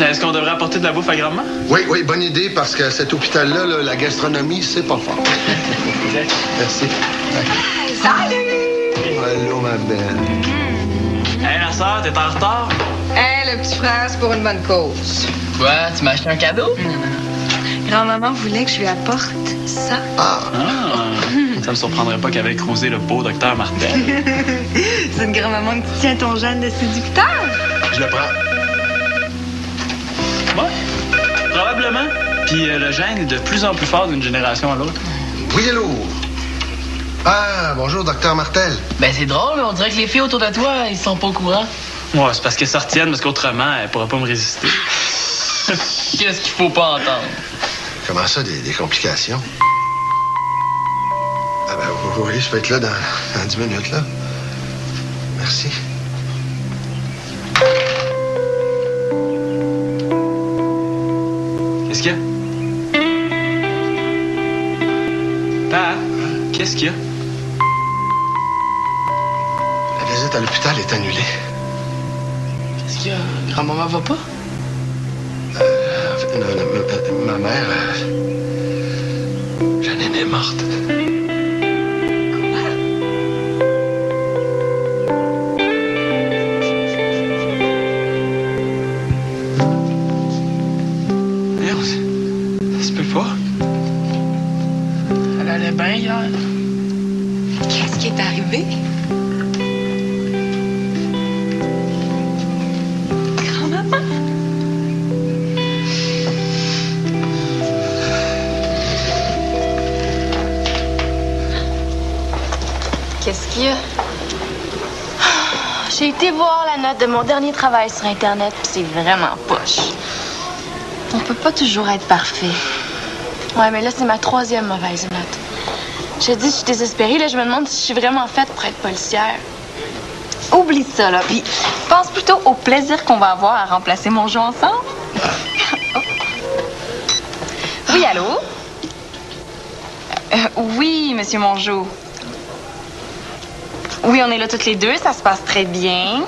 Est-ce qu'on devrait apporter de la bouffe à grand-maman? Oui, bonne idée, parce que cet hôpital-là, là, la gastronomie, c'est pas fort. Merci. Salut! Allô, ma belle. Hey, la sœur, t'es en retard? Hey, le petit frère, c'est pour une bonne cause. Quoi? Tu m'as acheté un cadeau? Grand-maman voulait que je lui apporte ça. Ah! Ça me surprendrait pas qu'avec Rosé, le beau docteur Martel. C'est une grand-maman qui tient ton gène de séducteur. Je le prends. Ouais, probablement. Puis le gène est de plus en plus fort d'une génération à l'autre. Oui, hello. Ah, bonjour, docteur Martel. Ben c'est drôle, on dirait que les filles autour de toi, ils sont pas au courant. Ouais, c'est parce qu'elle s'en retienne, parce qu'autrement, elle pourra pas me résister. Qu'est-ce qu'il faut pas entendre? Comment ça, des complications? Ah ben oui, je peux être là dans 10 minutes, là. Merci. Qu'est-ce qu'il y a? Papa, qu'est-ce qu'il y a? La visite à l'hôpital est annulée. Qu'est-ce qu'il y a? Grand-maman va pas? Non, ma mère... Janine est morte. Ça se peut pas. Elle allait bien hier. Qu'est-ce qui est arrivé? Grand-maman? Qu'est-ce qu'il y a? J'ai été voir la note de mon dernier travail sur Internet, puis c'est vraiment poche. On peut pas toujours être parfait. Ouais, mais là, c'est ma 3e mauvaise note. Je dis, je suis désespérée, là, je me demande si je suis vraiment faite pour être policière. Oublie ça, là, puis pense plutôt au plaisir qu'on va avoir à remplacer mon jeu ensemble. Oh. Oui, allô? Oui, monsieur Mongeau. Oui, on est là toutes les deux, ça se passe très bien.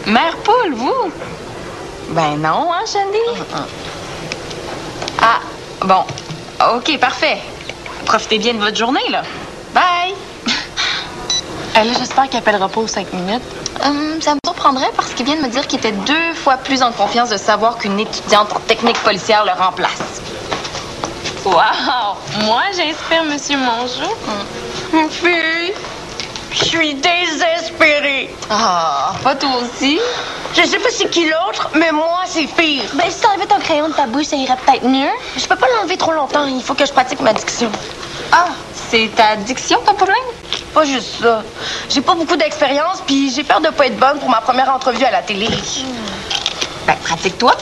Mère poule, vous? Ben non, hein, Shandy? Ah, bon. OK, parfait. Profitez bien de votre journée, là. Bye! Là, j'espère qu'il appellera pas aux 5 minutes. Ça me surprendrait parce qu'il vient de me dire qu'il était 2 fois plus en confiance de savoir qu'une étudiante en technique policière le remplace. Wow! Moi, j'inspire Monsieur Mongeau. Fille, je suis désespérée. Ah, pas toi aussi? Je sais pas c'est qui l'autre, mais moi, c'est pire. Ben, si t'enlevais ton crayon de ta bouche, ça irait peut-être mieux. Je peux pas l'enlever trop longtemps. Il faut que je pratique ma diction. Ah, c'est ta diction, ton problème? Pas juste ça. J'ai pas beaucoup d'expérience, puis j'ai peur de pas être bonne pour ma première entrevue à la télé. Ben, pratique-toi.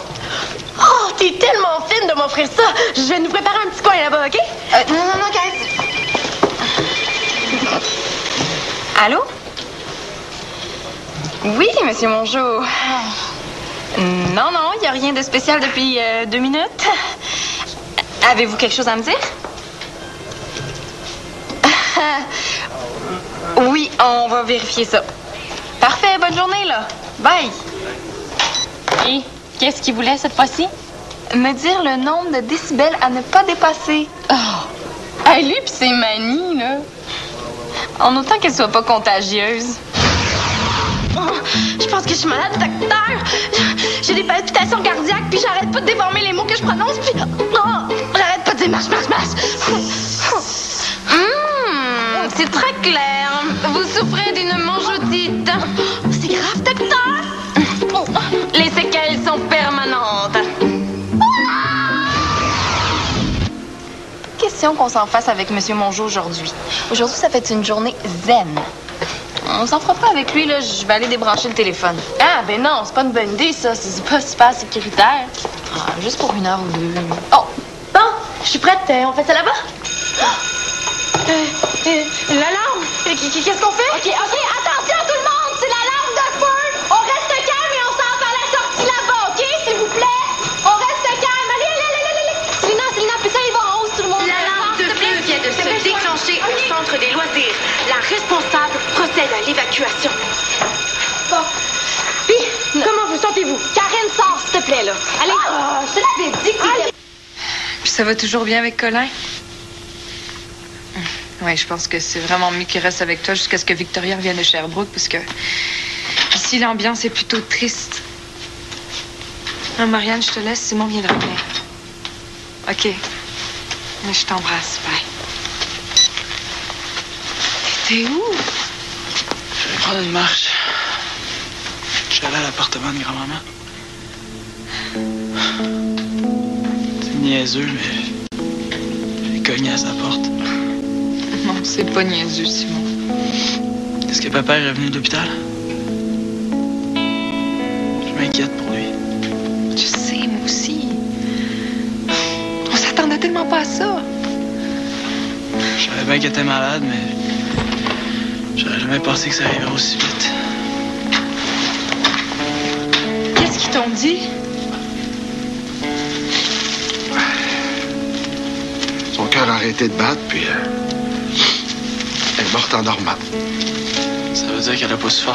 Oh, t'es tellement fine de m'offrir ça. Je vais nous préparer un petit coin là-bas, OK? Non, Caisse. Allô? Oui, Monsieur Mongeau. Non, il n'y a rien de spécial depuis 2 minutes. Avez-vous quelque chose à me dire? Oui, on va vérifier ça. Parfait, bonne journée, là. Bye. Et qu'est-ce qu'il voulait cette fois-ci? Me dire le nombre de décibels à ne pas dépasser. Oh, lui pis ses manies, là. En autant qu'elle soit pas contagieuse. Oh, je pense que je suis malade, docteur. J'ai des palpitations cardiaques, puis j'arrête pas de déformer les mots que je prononce, puis... Oh, j'arrête pas de dire marche. C'est très clair. Vous souffrez d'une mangeotite. C'est grave, docteur? Les séquelles sont permanentes. Question qu'on s'en fasse avec Monsieur Mongeau aujourd'hui. Aujourd'hui, ça fait une journée zen. On s'en fera pas avec lui, là. Je vais aller débrancher le téléphone. Ah, ben non, c'est pas une bonne idée, ça. C'est pas super sécuritaire. Ah, juste pour 1 heure ou 2. Oh, bon, je suis prête. On fait ça là-bas? L'alarme! Qu'est-ce qu'on fait? OK, attention tout le monde! C'est l'alarme de feu! On reste calme et on s'en va à la sortie là-bas, OK? S'il vous plaît! On reste calme! Allez! Célina, puis ça, il va en hausse, tout le monde! L'alarme de feu vient de se déclencher au centre des loisirs. La responsable procède à l'évacuation. Bon. Puis, comment vous sentez-vous? Karen, plaît, là. Allez. Je t'ai dit que Puis ça va toujours bien avec Colin? Oui, je pense que c'est vraiment mieux qu'il reste avec toi jusqu'à ce que Victoria revienne de Sherbrooke, parce que ici, l'ambiance est plutôt triste. Ah, Marianne, je te laisse. Simon viendra bien. OK. Mais je t'embrasse. Bye. T'étais où? Je vais prendre une marche. Je suis allé à l'appartement de grand-maman. C'est niaiseux, mais j'ai cogné à sa porte. Non, c'est pas niaiseux, Simon. Est-ce que papa est revenu de l'hôpital? Je m'inquiète pour lui. Je sais, moi aussi. On s'attendait tellement pas à ça. Je savais bien qu'elle était malade, mais j'aurais jamais pensé que ça arriverait aussi vite. Qu'est-ce qu'ils t'ont dit? Son cœur a arrêté de battre, puis elle est morte en dormant. Ça veut dire qu'elle a pas souffert.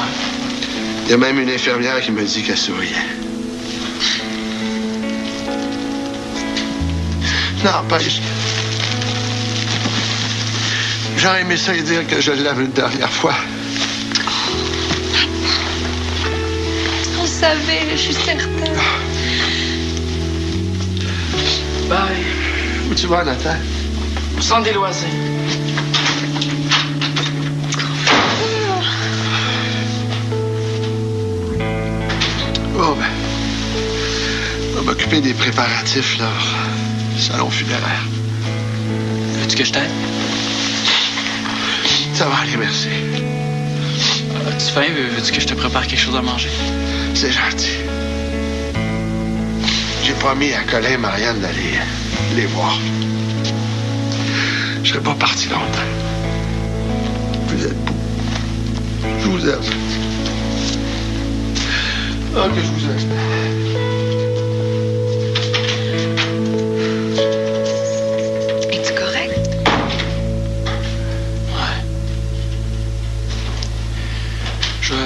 Il y a même une infirmière qui me dit qu'elle souriait. N'empêche, j'aurais aimé ça lui dire que je l'aime une dernière fois. On savait, je suis certaine. Bye. Où tu vas, Nathan? Au centre des loisirs. Oh, ben. On va m'occuper des préparatifs, là. Salon funéraire. Veux-tu que je t'aide? Ça va aller, merci. As-tu faim? Veux-tu que je te prépare quelque chose à manger? C'est gentil. J'ai promis à Colin et Marianne d'aller les voir. Je serai pas parti longtemps. Vous êtes beaux. Je vous aime. Oh, que je vous aime. Es-tu correct? Ouais.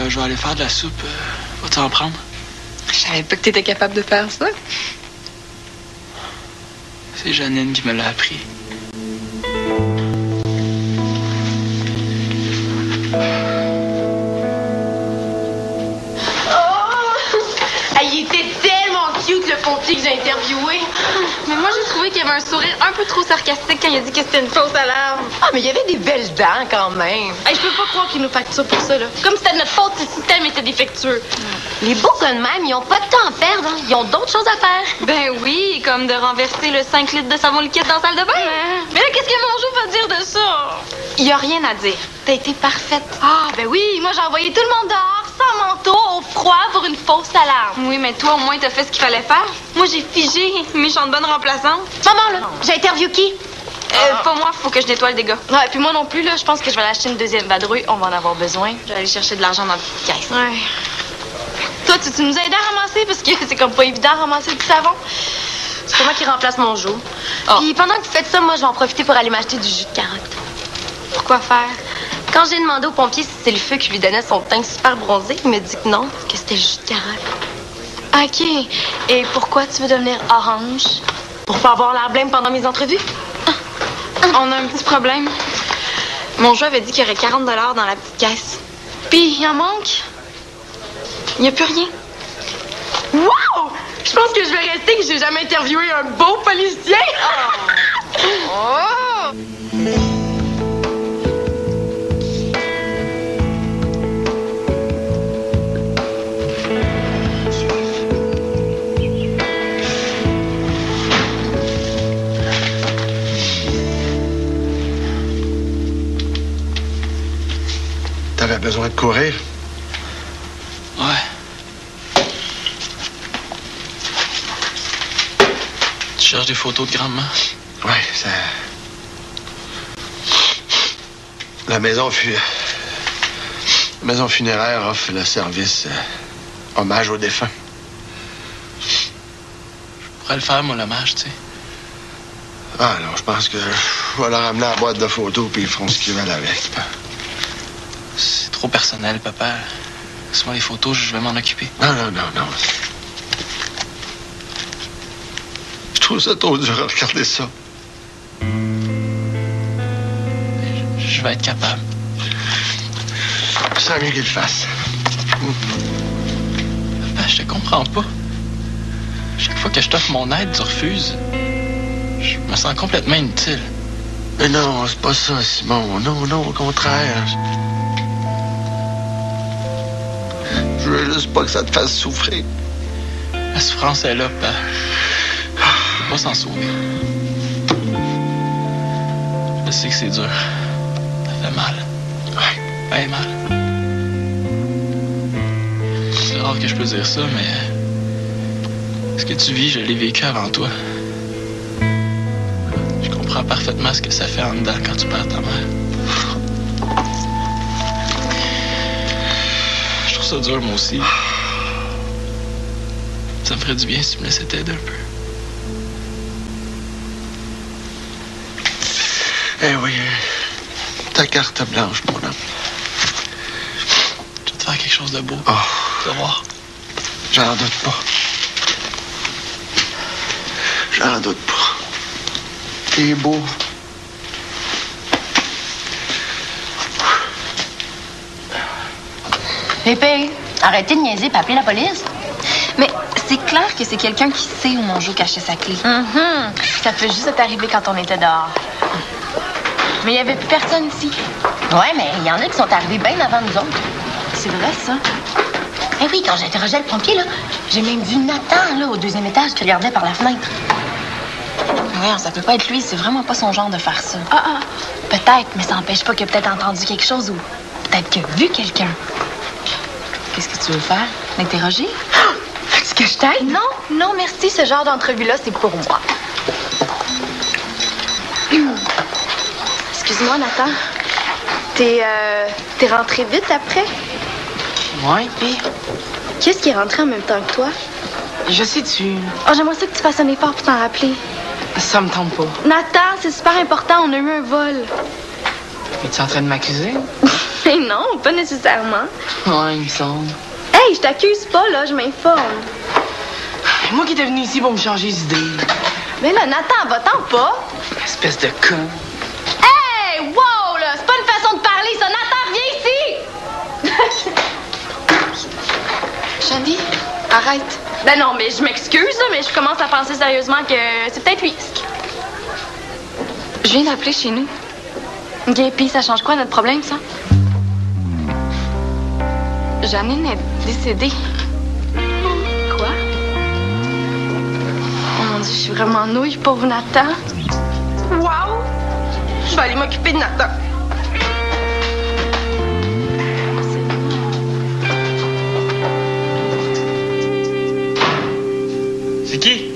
Je vais aller faire de la soupe. Vas-tu en prendre? Je savais pas que t'étais capable de faire ça. C'est Janine qui me l'a appris. il était tellement cute, le pompier que j'ai interviewé. Mais moi, j'ai trouvé qu'il y avait un sourire un peu trop sarcastique quand il a dit que c'était une fausse alarme. Ah, mais il y avait des belles dents quand même. Hey, je peux pas croire qu'il nous facture pour ça, là. Comme si c'était de notre faute si le système était défectueux. Les beaux gars de même, ils ont pas de temps à perdre. Hein. Ils ont d'autres choses à faire. Ben oui, comme de renverser le 5 litres de savon liquide dans la salle de bain. Mais là, qu'est-ce que mon jeu va dire de ça? Il y a rien à dire. T'as été parfaite. Ah, ben oui, moi j'ai envoyé tout le monde dehors, sans manteau, au froid, pour une fausse alarme. Oui, mais toi, au moins, t'as fait ce qu'il fallait faire. Moi, j'ai figé, méchante bonne remplaçante. Maman, là, j'ai interviewé qui? Pas moi, faut que je nettoie le dégât. Ouais, puis moi non plus, là, je pense que je vais aller acheter une deuxième vadrouille. On va en avoir besoin. Je vais aller chercher de l'argent dans la petite caisse. Ouais. Toi, tu nous as aidé à ramasser, parce que c'est comme pas évident à ramasser du savon. C'est pas moi qui remplace mon jour. Oh. Puis pendant que vous faites ça, moi, je vais en profiter pour aller m'acheter du jus de carotte. Pourquoi faire? Quand j'ai demandé au pompier si c'était le feu qui lui donnait son teint super bronzé, il m'a dit que non, que c'était le jus de carotte. OK. Et pourquoi tu veux devenir orange? Pour pas avoir l'air blême pendant mes entrevues? On a un petit problème. Mon jeu avait dit qu'il y aurait 40 $ dans la petite caisse. Puis, il en manque? Il n'y a plus rien. Wow! Je pense que je vais rester que j'ai jamais interviewé un beau policier. Oh! T'avais besoin de courir? Ouais. Tu cherches des photos de grand-maman? Ouais, ça... La maison funéraire offre le service hommage aux défunts. Je pourrais le faire, moi, l'hommage, tu sais. Ah non, je pense que je vais leur amener la boîte de photos puis ils feront ce qu'ils veulent avec. C'est trop personnel, papa. Laisse-moi les photos, je vais m'en occuper. Non. trouve ça trop dur à regarder ça. Je vais être capable. Je sens mieux qu'il le fasse. Papa, je te comprends pas. Chaque fois que je t'offre mon aide, tu refuses. Je me sens complètement inutile. Mais non, c'est pas ça, Simon. Non, non, au contraire. Je veux juste pas que ça te fasse souffrir. La souffrance est là, papa. Je peux pas s'en sauver. Je sais que c'est dur. Ça fait mal. Ouais, bien mal. C'est rare que je peux dire ça, mais ce que tu vis, je l'ai vécu avant toi. Je comprends parfaitement ce que ça fait en dedans quand tu perds ta mère. Je trouve ça dur, moi aussi. Ça me ferait du bien si tu me laissais t'aider un peu. Eh oui, ta carte blanche, mon homme. Je vais te faire quelque chose de beau. Oh. Tu vas voir. J'en doute pas. J'en doute pas. T'es beau. Pépé, arrêtez de niaiser et appelez la police. Mais c'est clair que c'est quelqu'un qui sait où mon Joe cachait sa clé. Ça peut juste être arrivé quand on était dehors. Mais il n'y avait plus personne ici. Ouais, mais il y en a qui sont arrivés bien avant nous autres. C'est vrai, ça? Eh oui, quand j'interrogeais le pompier, là, j'ai même vu Nathan, là, au 2e étage, qui regardait par la fenêtre. Ouais, ça peut pas être lui. C'est vraiment pas son genre de faire ça. Peut-être, mais ça n'empêche pas qu'il a peut-être entendu quelque chose ou peut-être qu'il a vu quelqu'un. Qu'est-ce que tu veux faire? L'interroger? Est-ce que je t'aide? Non, non, merci. Ce genre d'entrevue-là, c'est pour moi. Excuse-moi, Nathan. T'es rentré vite après? Ouais, pis Qu'est-ce qui est rentré en même temps que toi? je sais-tu. Oh, j'aimerais ça que tu fasses un effort pour t'en rappeler. Ça me tente pas. Nathan, c'est super important. On a eu un vol. Es-tu en train de m'accuser? Mais non, pas nécessairement. Ouais, il me semble. Hey, je t'accuse pas, là. Je m'informe. Moi qui étais venu ici pour me changer d'idée. Mais là, Nathan, va-t'en pas. Espèce de con. Hey, wow, là. C'est pas une façon de parler, ça. Nathan, viens ici. Shandy, arrête. Ben non, mais je m'excuse, là, mais je commence à penser sérieusement que c'est peut-être lui. Je viens d'appeler chez nous. OK, puis ça change quoi notre problème, ça? Janine est décédée. Quoi? Oh mon Dieu, je suis vraiment nouille, pauvre Nathan. Wow! Je vais aller m'occuper de Nathan. C'est qui?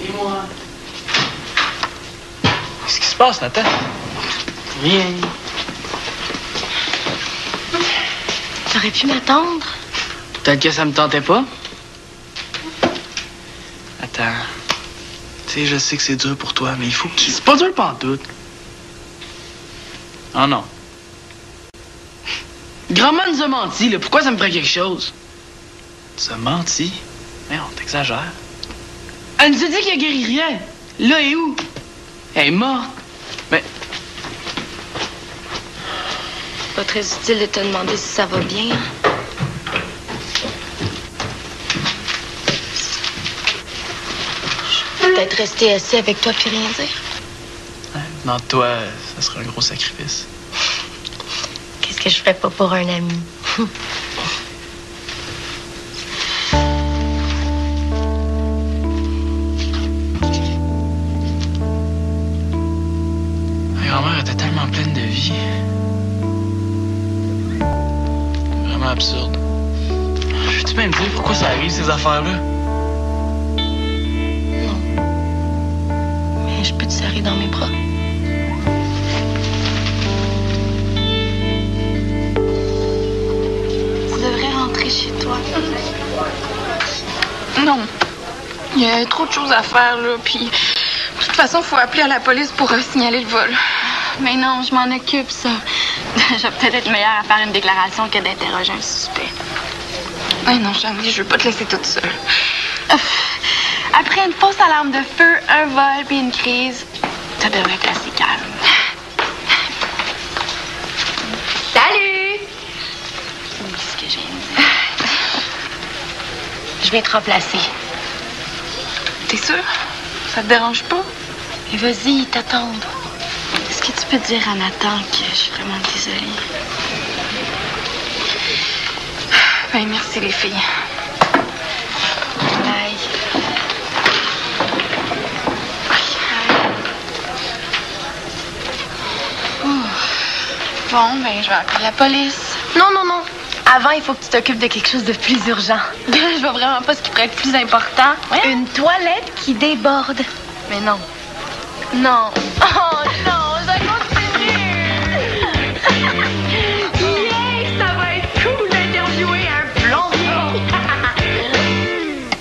C'est moi. Qu'est-ce qui se passe, Nathan? Rien. T'aurais pu m'attendre? Peut-être que ça me tentait pas. Attends. Tu sais, je sais que c'est dur pour toi, mais il faut que tu... C'est pas dur pantoute. Oh non. Grand-mère nous a menti, là. Pourquoi ça me ferait quelque chose? Tu as menti? Mais on t'exagère. Elle nous a dit qu'elle guérirait. Là et où? Elle est morte. Mais Pas très utile de te demander si ça va bien. Je peux peut-être rester assis avec toi puis rien dire. non, toi, ça serait un gros sacrifice. Qu'est-ce que je ferais pas pour un ami? Ma grand-mère était tellement pleine de vie. Vraiment absurde. Peux-tu même dire pourquoi ça arrive, ces affaires-là? Non. Mais je peux te serrer dans mes bras. Tu devrais rentrer chez toi. Non. Il y a trop de choses à faire, là. Puis, de toute façon, il faut appeler à la police pour signaler le vol. Mais non, je m'en occupe, ça. Je vais peut-être être meilleure à faire une déclaration que d'interroger un suspect. Ouais, non, Shandy, je veux pas te laisser toute seule. Après une fausse alarme de feu, un vol puis une crise, ça devrait être assez calme. Salut! C'est ce que j'ai dit. Je vais te remplacer. T'es sûr? Ça te dérange pas? Mais vas-y, t'attends. Est-ce que tu peux dire à Nathan que je suis vraiment désolée? Ben, merci les filles. Bye. Bon, ben, je vais appeler la police. Non. Avant, il faut que tu t'occupes de quelque chose de plus urgent. Je vois vraiment pas ce qui pourrait être plus important. Ouais? Une toilette qui déborde. Mais non. Non. Oh non, ça continue. Yeah, ça va être cool d'interviewer un plombier.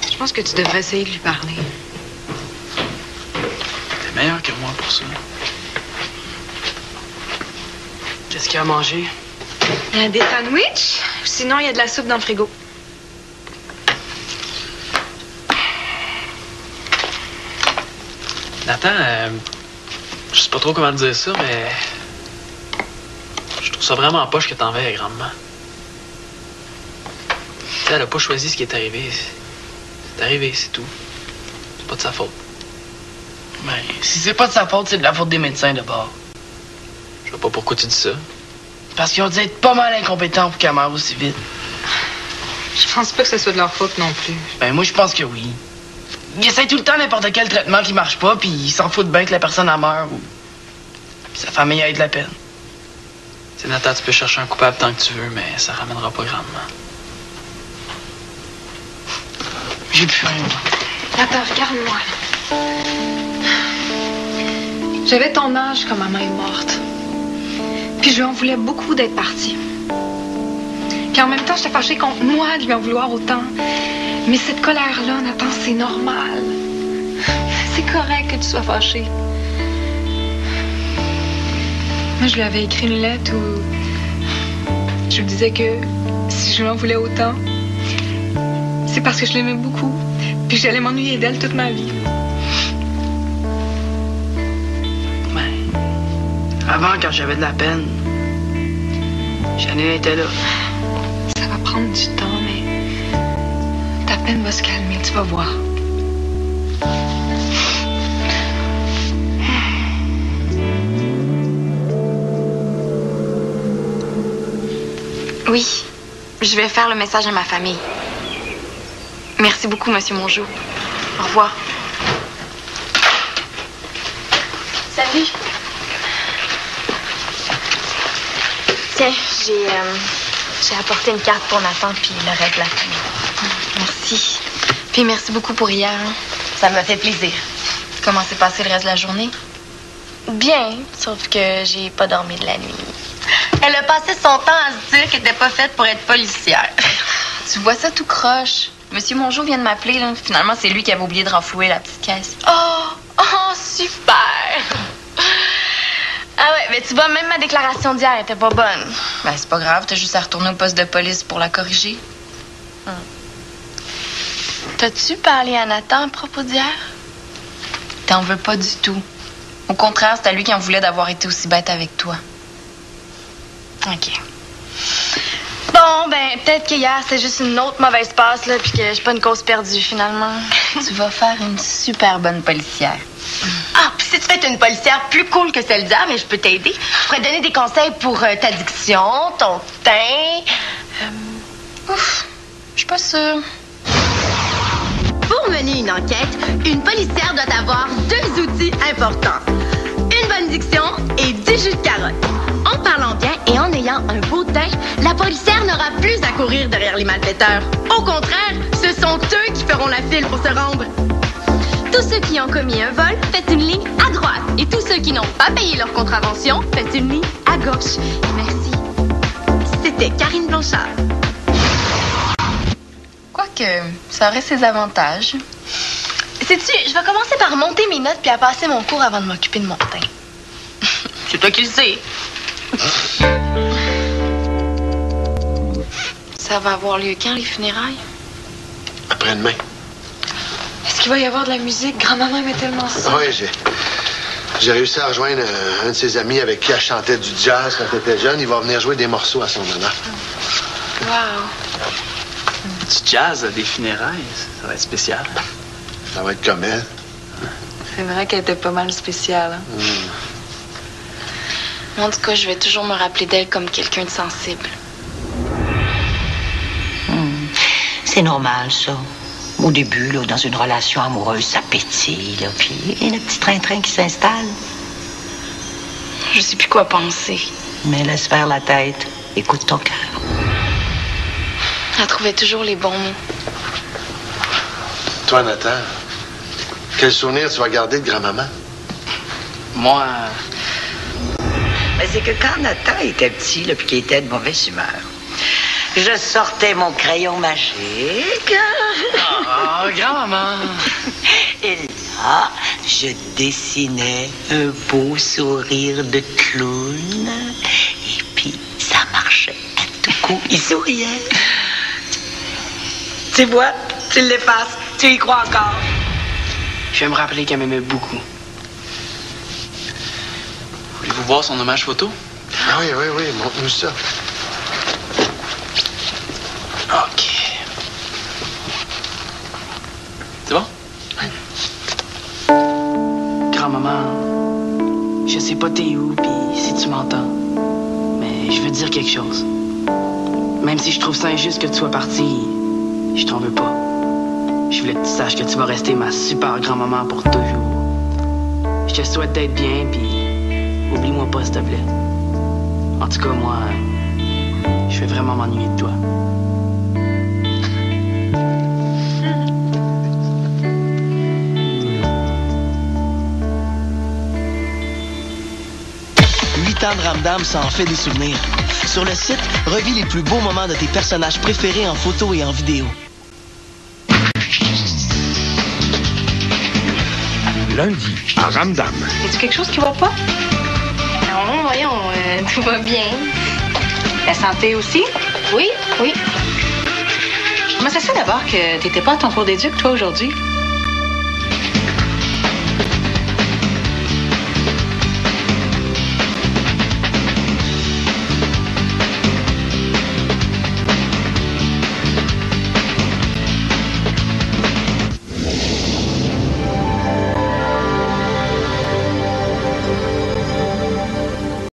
Je pense que tu devrais essayer de lui parler. T'es meilleur que moi pour ça. Qu'est-ce qu'il y a à manger? Des sandwichs? Sinon, il y a de la soupe dans le frigo. Nathan, je sais pas trop comment te dire ça, mais je trouve ça vraiment poche que t'en veuilles à grand-maman. Tu sais, elle a pas choisi ce qui est arrivé. C'est arrivé, c'est tout. C'est pas de sa faute. Ben, si c'est pas de sa faute, c'est de la faute des médecins de bord. Je vois pas pourquoi tu dis ça. Parce qu'ils ont dû être pas mal incompétents pour qu'elle meure aussi vite. Je pense pas que ce soit de leur faute non plus. Ben, moi, je pense que oui. Ils essayent tout le temps n'importe quel traitement qui marche pas, puis ils s'en foutent bien que la personne en meure ou que sa famille ait de la peine. Tu sais, Nathan, tu peux chercher un coupable tant que tu veux, mais ça ramènera pas grandement. J'ai plus rien. Attends, regarde-moi. J'avais ton âge quand maman est morte. Puis je lui en voulais beaucoup d'être partie. Puis en même temps, j'étais fâchée contre moi de lui en vouloir autant. Mais cette colère-là, Nathan, c'est normal. C'est correct que tu sois fâchée. Moi, je lui avais écrit une lettre où je lui disais que si je lui en voulais autant, c'est parce que je l'aimais beaucoup. Puis j'allais m'ennuyer d'elle toute ma vie. Avant, quand j'avais de la peine, Janine était là. Ça va prendre du temps, mais ta peine va se calmer, tu vas voir. Oui, je vais faire le message à ma famille. Merci beaucoup, Monsieur Mongeau. Au revoir. Salut. Tiens, j'ai apporté une carte pour Nathan puis le reste de la famille. Merci. Puis merci beaucoup pour hier. Hein. Ça m'a fait plaisir. Comment s'est passé le reste de la journée? Bien, sauf que j'ai pas dormi de la nuit. Elle a passé son temps à se dire qu'elle n'était pas faite pour être policière. Tu vois ça tout croche. Monsieur Mongeau vient de m'appeler, là. Finalement, c'est lui qui avait oublié de renflouer la petite caisse. Oh, super! Ah ouais, mais tu vois, même ma déclaration d'hier était pas bonne. Ben, c'est pas grave, t'as juste à retourner au poste de police pour la corriger. T'as-tu parlé à Nathan à propos d'hier? T'en veux pas du tout. Au contraire, c'est à lui qui en voulait d'avoir été aussi bête avec toi. OK. Bon, ben, peut-être qu'hier, c'est juste une autre mauvaise passe, là, puis que j'ai pas une cause perdue, finalement. Tu vas faire une super bonne policière. Ah, puis si tu fais une policière plus cool que celle d'hier, mais je peux t'aider. Je pourrais te donner des conseils pour ta diction, ton teint. Ouf, je suis pas sûre. Pour mener une enquête, une policière doit avoir 2 outils importants. Une bonne diction et du jus de carotte. En parlant bien et en ayant un beau teint, la policière n'aura plus à courir derrière les malfaiteurs. Au contraire, ce sont eux qui feront la file pour se rendre. Tous ceux qui ont commis un vol, faites une ligne à droite. Et tous ceux qui n'ont pas payé leur contravention, faites une ligne à gauche. Merci. C'était Karine Blanchard. Quoique, ça aurait ses avantages. Sais-tu, je vais commencer par monter mes notes puis à passer mon cours avant de m'occuper de mon teint. C'est toi qui le sais. Ça va avoir lieu quand, les funérailles? Après-demain. Est-ce qu'il va y avoir de la musique? Grand-maman aimait tellement ça. Oui, j'ai réussi à rejoindre un de ses amis avec qui elle chantait du jazz quand elle était jeune. Il va venir jouer des morceaux à son honneur. Wow. Du jazz à des funérailles, ça va être spécial. Ça va être comme elle. C'est vrai qu'elle était pas mal spéciale. Hein? En tout cas, je vais toujours me rappeler d'elle comme quelqu'un de sensible. C'est normal, ça. Au début, là, dans une relation amoureuse, ça pétille, là, puis il y a le petit train-train qui s'installe. Je sais plus quoi penser. Mais laisse faire la tête. Écoute ton cœur. Elle trouvait toujours les bons mots. Toi, Nathan, quel souvenir tu vas garder de grand-maman? Moi, Mais c'est que quand Nathan était petit, là, puis qu'il était de mauvaise humeur, je sortais mon crayon magique. Oh, grand-maman! Et là, je dessinais un beau sourire de clown. Et puis, ça marchait. À tout coup, il souriait. Tu vois, tu l'effaces, tu y crois encore. Je vais me rappeler qu'elle m'aimait beaucoup. voulez-vous voir son hommage photo? Ah oui, montre-nous ça. OK. C'est bon? Grand-maman, je sais pas t'es où, puis si tu m'entends, mais je veux te dire quelque chose. Même si je trouve ça injuste que tu sois partie, je t'en veux pas. Je voulais que tu saches que tu vas rester ma super grand-maman pour toujours. Je te souhaite d'être bien, puis oublie-moi pas, s'il te plaît. En tout cas, moi, je vais vraiment m'ennuyer de toi. De Ramdam, ça en fait des souvenirs. Sur le site, revis les plus beaux moments de tes personnages préférés en photo et en vidéo. Lundi, à Ramdam. Est-ce quelque chose qui va pas? Non, voyons, tout va bien. La santé aussi? Oui. Comment ça se fait d'abord que t'étais pas à ton cours d'éduc, toi, aujourd'hui?